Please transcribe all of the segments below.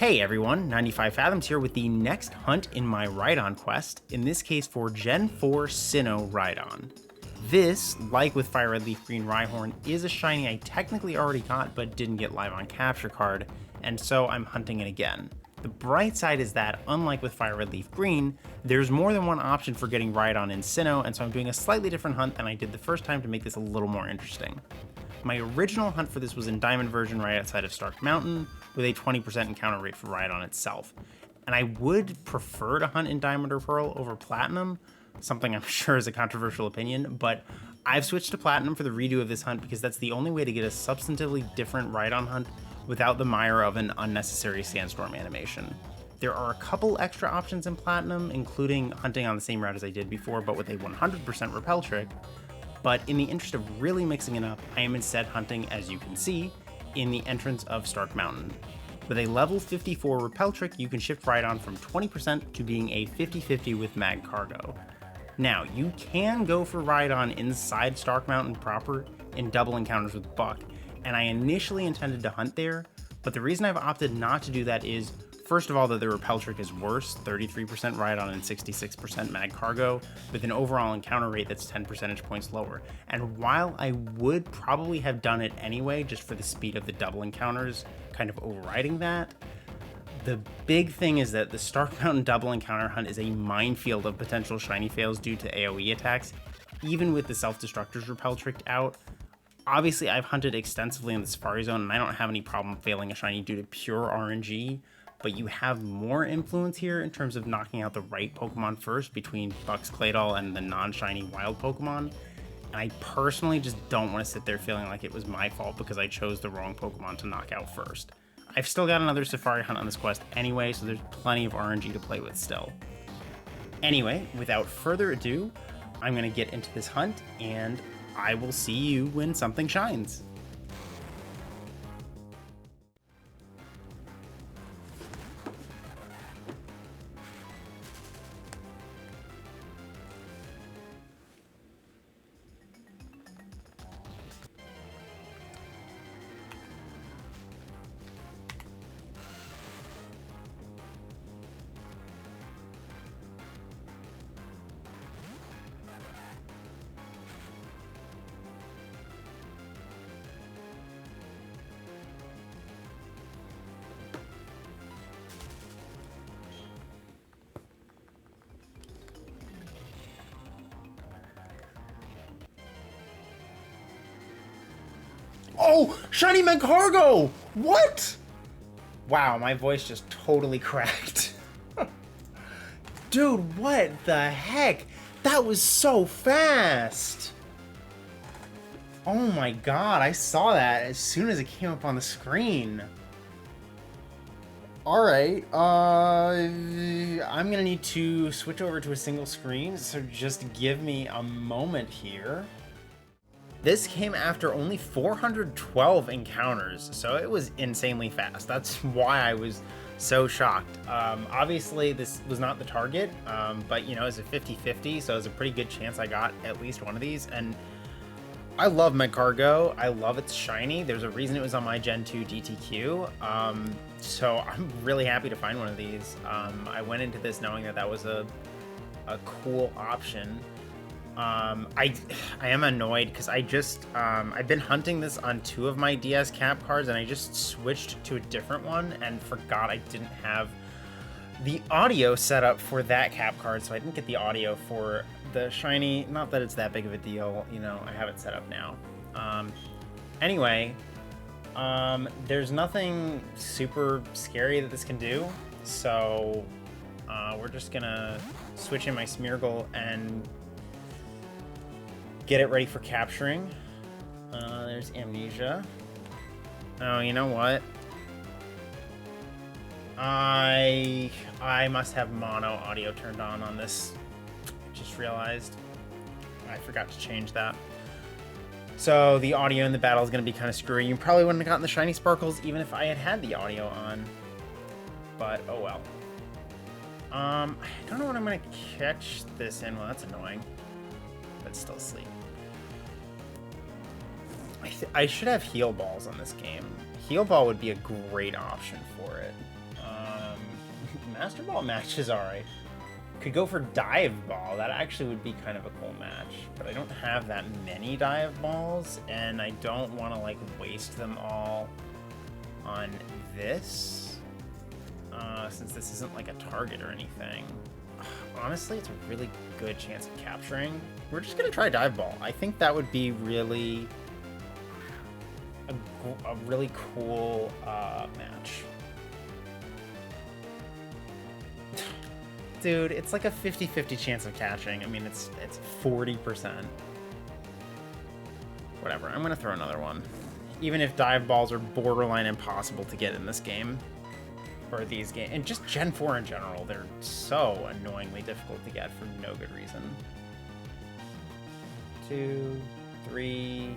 Hey everyone, 95 Fathoms here with the next hunt in my Rhydon quest, in this case for Gen 4 Sinnoh Rhydon. This, like with Fire Red Leaf Green Rhyhorn, is a shiny I technically already got but didn't get live on capture card, and so I'm hunting it again. The bright side is that, unlike with Fire Red Leaf Green, there's more than one option for getting Rhydon in Sinnoh, and so I'm doing a slightly different hunt than I did the first time to make this a little more interesting. My original hunt for this was in Diamond version right outside of Stark Mountain, with a 20% encounter rate for Rhydon itself. And I would prefer to hunt in Diamond or Pearl over Platinum, something I'm sure is a controversial opinion, but I've switched to Platinum for the redo of this hunt because that's the only way to get a substantively different Rhydon hunt without the mire of an unnecessary Sandstorm animation. There are a couple extra options in Platinum, including hunting on the same route as I did before, but with a 100% repel trick. But in the interest of really mixing it up, I am instead hunting, as you can see, in the entrance of Stark Mountain. With a level 54 repel trick, you can shift Rhydon from 20% to being a 50-50 with Magcargo. Now, you can go for Rhydon inside Stark Mountain proper in double encounters with Buck, and I initially intended to hunt there, but the reason I've opted not to do that is, first of all, that the repel trick is worse, 33% Rhydon and 66% Magcargo, with an overall encounter rate that's 10 percentage points lower. And while I would probably have done it anyway, just for the speed of the double encounters kind of overriding that, the big thing is that the Stark Mountain double encounter hunt is a minefield of potential shiny fails due to AoE attacks, even with the self-destructors repel tricked out. Obviously, I've hunted extensively in the Safari Zone, and I don't have any problem failing a shiny due to pure RNG, but you have more influence here in terms of knocking out the right Pokemon first between Buck's Claydol and the non-shiny wild Pokemon. And I personally just don't want to sit there feeling like it was my fault because I chose the wrong Pokemon to knock out first. I've still got another Safari hunt on this quest anyway, so there's plenty of RNG to play with still. Anyway, without further ado, I'm going to get into this hunt, and I will see you when something shines. Oh, shiny Magcargo! What? Wow, my voice just totally cracked. Dude, what the heck? That was so fast! Oh my god, I saw that as soon as it came up on the screen. Alright, I'm gonna need to switch over to a single screen, so just give me a moment here. This came after only 412 encounters, so it was insanely fast. That's why I was so shocked. Obviously, this was not the target, but you know, it's a 50-50, so it's a pretty good chance I got at least one of these. And I love Magcargo. I love its shiny. There's a reason it was on my Gen 2 DTQ, so I'm really happy to find one of these. I went into this knowing that that was a cool option. I am annoyed because I've been hunting this on 2 of my DS cap cards, and I just switched to a different one and forgot I didn't have the audio set up for that cap card, so I didn't get the audio for the shiny. Not that it's that big of a deal, you know, I have it set up now. Anyway, there's nothing super scary that this can do, so we're just gonna switch in my Smeargle and get it ready for capturing. There's Amnesia. Oh, you know what? I must have mono audio turned on this. Just realized. I forgot to change that. So the audio in the battle is going to be kind of screwy. You probably wouldn't have gotten the shiny sparkles even if I had the audio on. But oh well. I don't know when I'm going to catch this in. Well, that's annoying. But still asleep. I should have heal balls on this game. Heal ball would be a great option for it. Master Ball match is alright. Could go for Dive Ball. That actually would be kind of a cool match. But I don't have that many Dive Balls, and I don't want to, like, waste them all on this. Since this isn't, like, a target or anything. Honestly, it's a really good chance of capturing. We're just going to try Dive Ball. I think that would be really... a really cool match. Dude, it's like a 50-50 chance of catching. I mean, it's 40%. Whatever, I'm gonna throw another one. Even if dive balls are borderline impossible to get in this game. Or these games. And just Gen 4 in general, they're so annoyingly difficult to get for no good reason. 2, 3,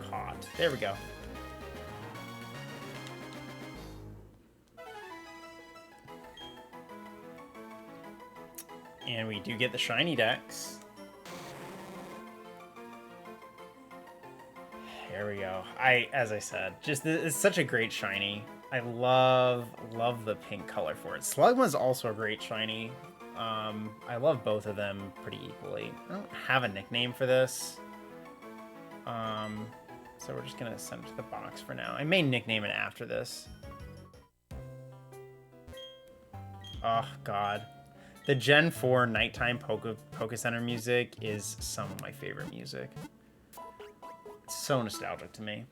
caught. There we go. And we do get the shiny dex. There we go. As I said, just it's such a great shiny. I love the pink color for it. Slugma's also a great shiny. I love both of them pretty equally. I don't have a nickname for this. So we're just gonna send it to the box for now. I may nickname it after this. Oh God. The Gen 4 nighttime Poke Center music is some of my favorite music. It's so nostalgic to me.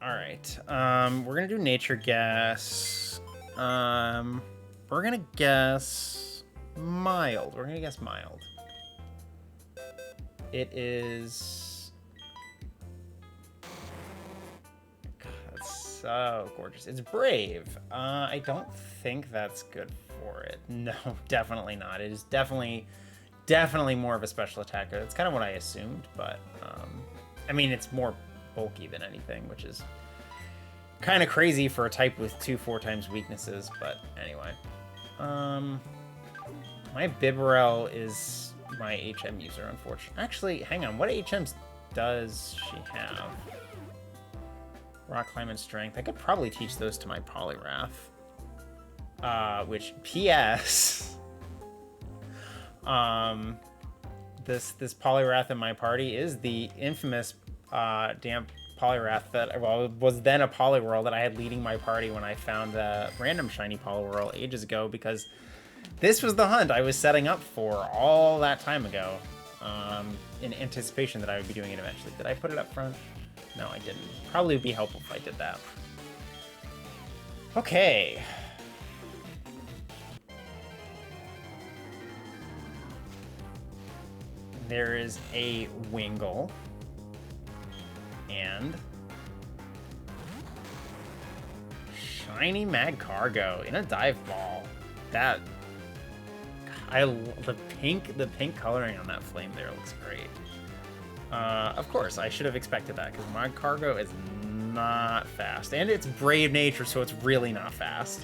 Alright, we're gonna do nature guess. We're gonna guess mild. We're gonna guess mild. It is... God, that's so gorgeous. It's brave. I don't think that's good for it. No, definitely not. It is definitely more of a special attacker. That's kind of what I assumed, but I mean, it's more bulky than anything, which is kind of crazy for a type with 2 4x weaknesses, but anyway. My Bibarel is my HM user, unfortunately. Actually, hang on, what HMs does she have? Rock Climb and Strength. I could probably teach those to my Poliwrath. Which, P.S. This Poliwrath in my party is the infamous damn Poliwrath that, well, was then a Poliwhirl that I had leading my party when I found a random shiny Poliwhirl ages ago, because this was the hunt I was setting up for all that time ago, in anticipation that I would be doing it eventually. Did I put it up front? No, I didn't. Probably would be helpful if I did that. Okay. There is a Wingull. And shiny Magcargo in a dive ball. That the pink coloring on that flame there looks great. Of course, I should have expected that because Magcargo is not fast, and it's brave nature, so it's really not fast.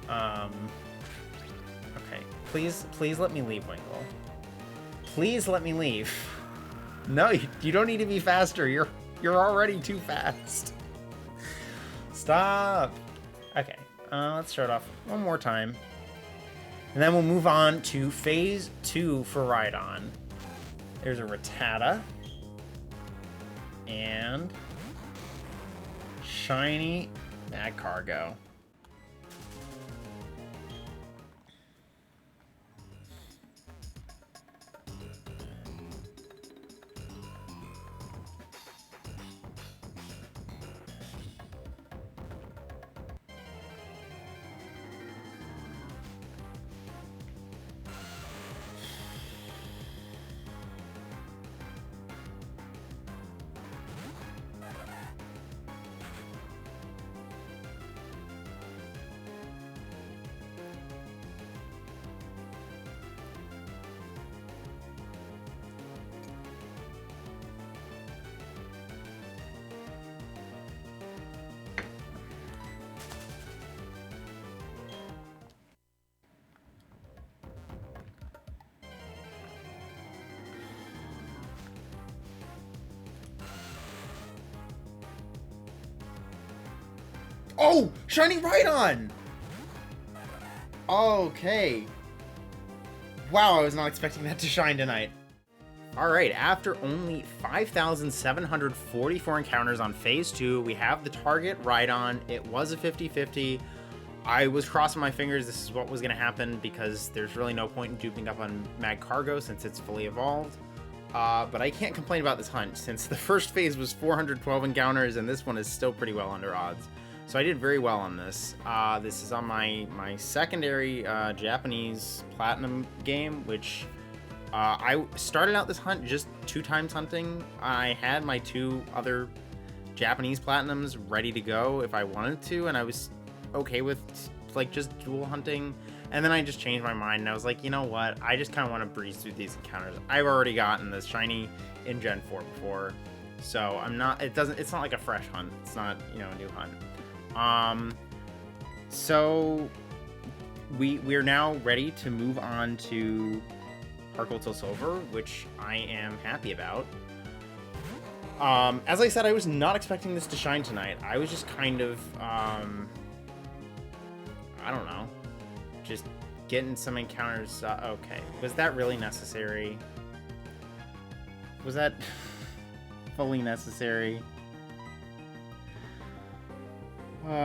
Okay, please let me leave, Wingull. Please let me leave. No, you don't need to be faster. You're already too fast. Stop. Okay, let's start off one more time. And then we'll move on to phase 2 for Rhydon. There's a Rattata. And shiny Magcargo. Oh, shiny Rhydon! Okay. Wow, I was not expecting that to shine tonight. Alright, after only 5,744 encounters on Phase 2, we have the target Rhydon. It was a 50-50. I was crossing my fingers this is what was going to happen because there's really no point in duping up on Magcargo since it's fully evolved. But I can't complain about this hunt since the first phase was 412 encounters and this one is still pretty well under odds. So I did very well on this. This is on my secondary Japanese Platinum game, which I started out this hunt just 2 times hunting. I had my 2 other Japanese Platinums ready to go if I wanted to, and I was okay with like just dual hunting. And then I just changed my mind and I was like, you know what? I just kind of want to breeze through these encounters. I've already gotten this shiny in Gen 4 before, so I'm not. It's not like a fresh hunt. It's not, you know, a new hunt. So we're now ready to move on to Harcourt's Silver, which I am happy about. As I said, I was not expecting this to shine tonight. I was just kind of, I don't know, just getting some encounters. Okay, was that really necessary? Was that fully necessary? Alright.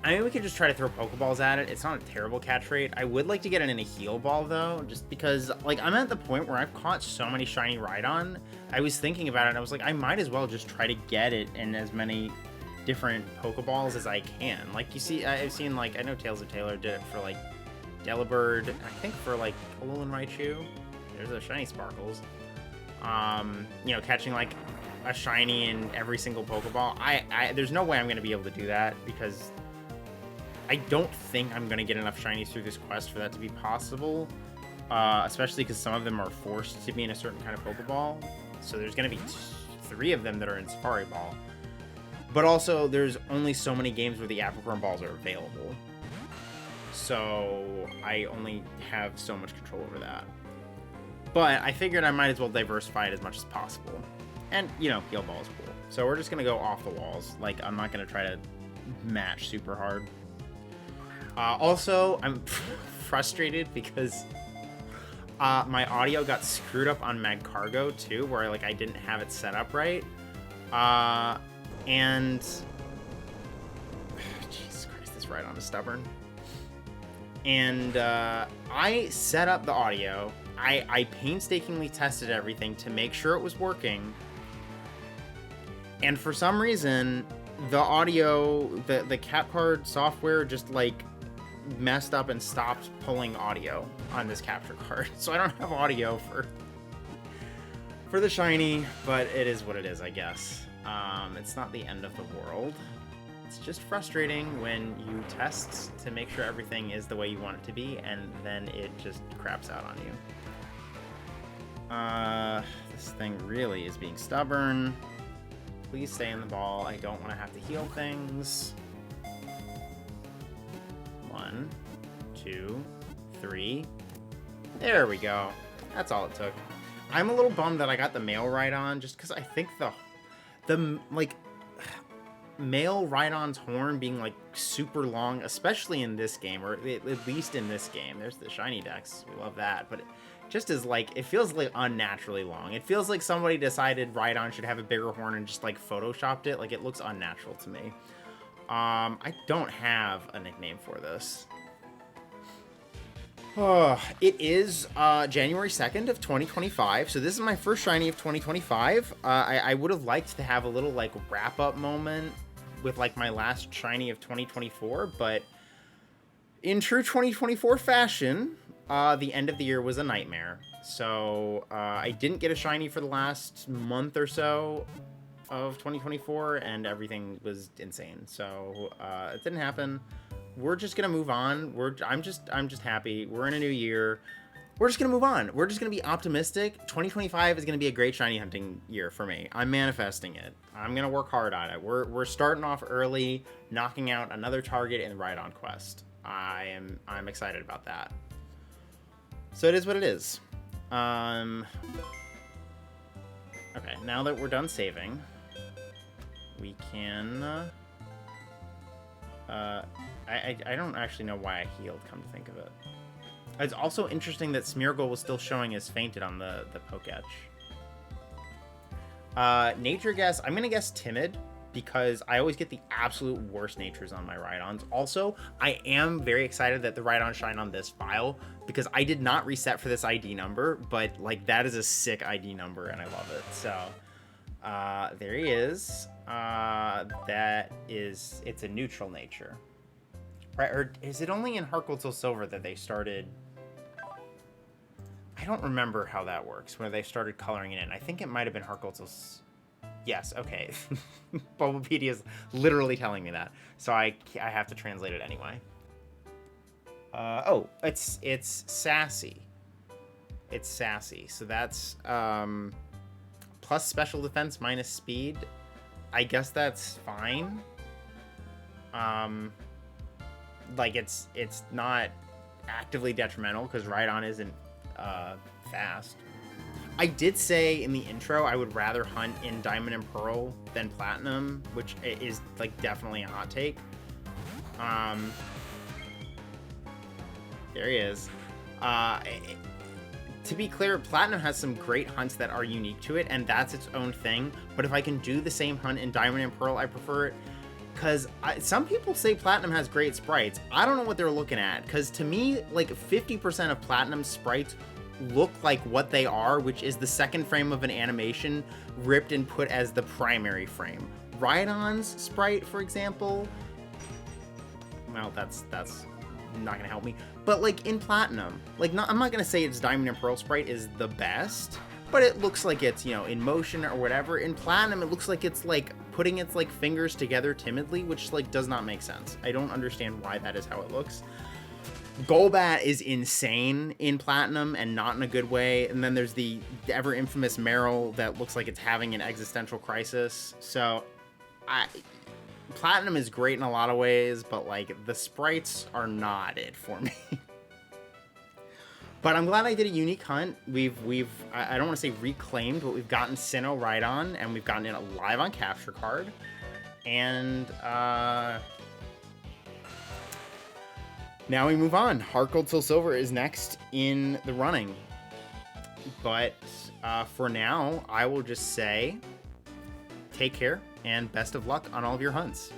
I mean, we could just try to throw Pokeballs at it. It's not a terrible catch rate. I would like to get it in a heal ball, though, just because, like, I'm at the point where I've caught so many shiny Rhydon. I was thinking about it, and I was like, I might as well just try to get it in as many different Pokeballs as I can. Like, you see, I've seen, like, I know Tales of Taylor did it for, like, Delibird, I think for, like, Alolan Raichu. There's a shiny Sparkles. You know, catching, like, a shiny in every single Pokeball. There's no way I'm going to be able to do that, because I don't think I'm going to get enough shinies through this quest for that to be possible, especially because some of them are forced to be in a certain kind of Pokeball. So there's going to be 3 of them that are in Safari Ball. But also, there's only so many games where the Apricorn Balls are available. So I only have so much control over that. But I figured I might as well diversify it as much as possible. And, you know, Heal Ball is cool. So we're just going to go off the walls. Like, I'm not going to try to match super hard. Also, I'm frustrated because my audio got screwed up on Magcargo too, where I didn't have it set up right. And Jesus Christ, this Rhydon is stubborn. And I set up the audio. I painstakingly tested everything to make sure it was working. And for some reason, the audio, the CapCard software just messed up and stopped pulling audio on this capture card. So I don't have audio for the shiny, but it is what it is, I guess. It's not the end of the world. It's just frustrating when you test to make sure everything is the way you want it to be, and then it just craps out on you. This thing really is being stubborn. Please stay in the ball. I don't want to have to heal things. 1, 2, 3. There we go. That's all it took. I'm a little bummed that I got the male Rhydon, just because I think the male Rhydon's horn being super long, especially in this game, or at least in this game. There's the shiny Dex. We love that, but it just is it feels unnaturally long. It feels like somebody decided Rhydon should have a bigger horn and just photoshopped it. It looks unnatural to me. I don't have a nickname for this. It is January 2nd of 2025, so this is my first shiny of 2025. I would have liked to have a little wrap-up moment with my last shiny of 2024, but in true 2024 fashion, the end of the year was a nightmare. So I didn't get a shiny for the last month or so of 2024, and everything was insane. So it didn't happen. We're just gonna move on. I'm just happy. We're in a new year. We're just gonna move on. We're just gonna be optimistic. 2025 is gonna be a great shiny hunting year for me. I'm manifesting it. I'm gonna work hard on it. We're starting off early, knocking out another target in the Rhydon quest. I'm excited about that. So it is what it is. Okay, now that we're done saving, we can, I don't actually know why I healed, come to think of it. It's also interesting that Smeargle was still showing as fainted on the Poketch. Nature guess, I'm gonna guess timid, because I always get the absolute worst natures on my Rhydons. Also, I am very excited that the Rhydon shine on this file, because I did not reset for this ID number, but like that is a sick ID number and I love it. So there he is. It's a neutral nature, right? Or is it only in Heart Gold Soul Silver that they started? I don't remember how that works, where they started coloring it in. I think it might have been Heart Gold Soul. Yes, okay. Bulbapedia is literally telling me that, so I have to translate it anyway. Oh, it's sassy. It's sassy, so that's plus special defense minus speed. I guess that's fine. Like it's not actively detrimental because Rhydon isn't fast. I did say in the intro I would rather hunt in Diamond and Pearl than Platinum, which is like definitely a hot take. There he is. To be clear, Platinum has some great hunts that are unique to it, and that's its own thing. But if I can do the same hunt in Diamond and Pearl, I prefer it. Because some people say Platinum has great sprites. I don't know what they're looking at. Because to me, like 50% of Platinum sprites look like what they are, which is the second frame of an animation ripped and put as the primary frame. Rhydon's sprite, for example, well, that's not gonna help me. But like in Platinum, like I'm not gonna say its Diamond and Pearl sprite is the best, but it looks like it's, you know, in motion or whatever. In Platinum, it looks like it's like putting its like fingers together timidly, which like does not make sense. I don't understand why that is how it looks. Golbat is insane in Platinum and not in a good way. And then there's the ever infamous Meryl that looks like it's having an existential crisis. So Platinum is great in a lot of ways, but like the sprites are not it for me. But I'm glad I did a unique hunt. We've I don't want to say reclaimed, but we've gotten Sinnoh Rhydon, and we've gotten it live on capture card. And now we move on. Heart Gold Soul Silver is next in the running. But for now, I will just say take care and best of luck on all of your hunts.